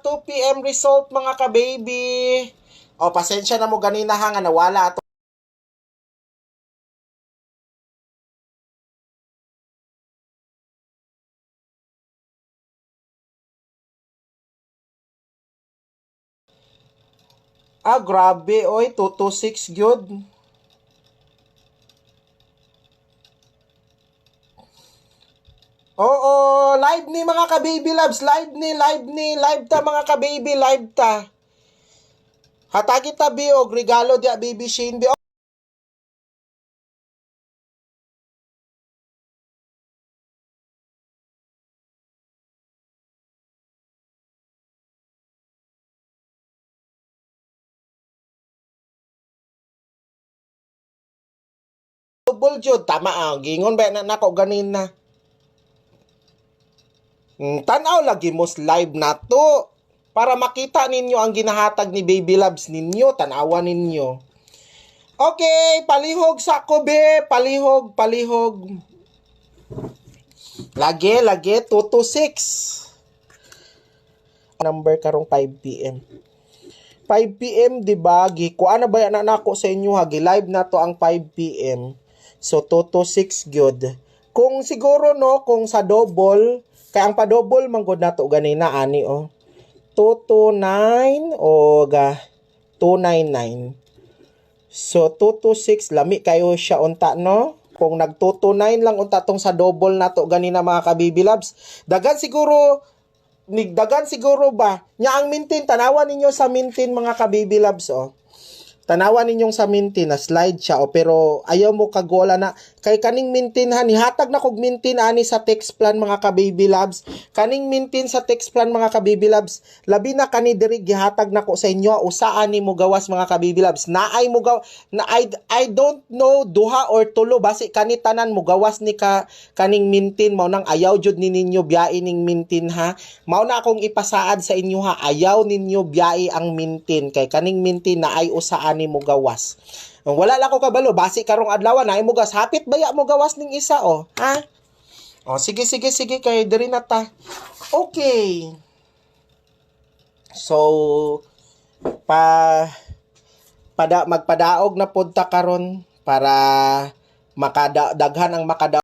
2 PM result mga ka-baby. O, pasensya na mo ganina ha nga nawala ato. Grabe oy, 226 gyud. Oo, live ni mga ka-baby loves, live ta mga ka-baby, live ta. Hatagi ta bi og regalo dia baby Shane bi. Double jud tama gingon ba na nako ganin na. Tanaw lagi mos live na to para makita ninyo ang ginahatag ni baby loves ninyo, tanawan ninyo. Okay, palihog sa kobe, palihog. Lagi 226. Number karong 5 PM. 5 PM di ba? Kuan na ba yan nako sa inyo ha? Live na to ang 5 PM. So 226 gyud. Kung siguro no, kung sa double, kaya ang pa-double manggod na to ganina ani oh. 229 o 299. So 226 lami kayo siya unta no. Kung nag 229 lang unta tong sa double na to ganina mga ka-baby loves. Dagan siguro ba? Nya ang mintin tanawan ninyo sa mintin mga ka-baby loves oh. Tanawan ninyong sa mintin na slide siya pero ayaw mo kagola na kay kaning mintin ha nihatag na kog mintin ani sa text plan mga ka-baby loves. Kaning mintin sa text plan mga ka-baby loves, labi na kani diri gihatag nako sa inyo usaan ni mo gawas mga ka-baby loves. Naay mo na I don't know duha or tulo basi kani tanan mo gawas ni kaning mintin mao nang ayaw jud ni ninyo biyae ning mintin ha. Mao na akong ipasaad sa inyo ha, ayaw ninyo biyae ang mintin kay kaning mintin na ay usaan ni mo gawas. Wala lang ko kabalo, basi karong adlaw na mo gas hapit baya mo gawas ning isa oh, ha? Oh, sige kay diri na ta. Okay. So magpadaog na pod ta karon para daghan ang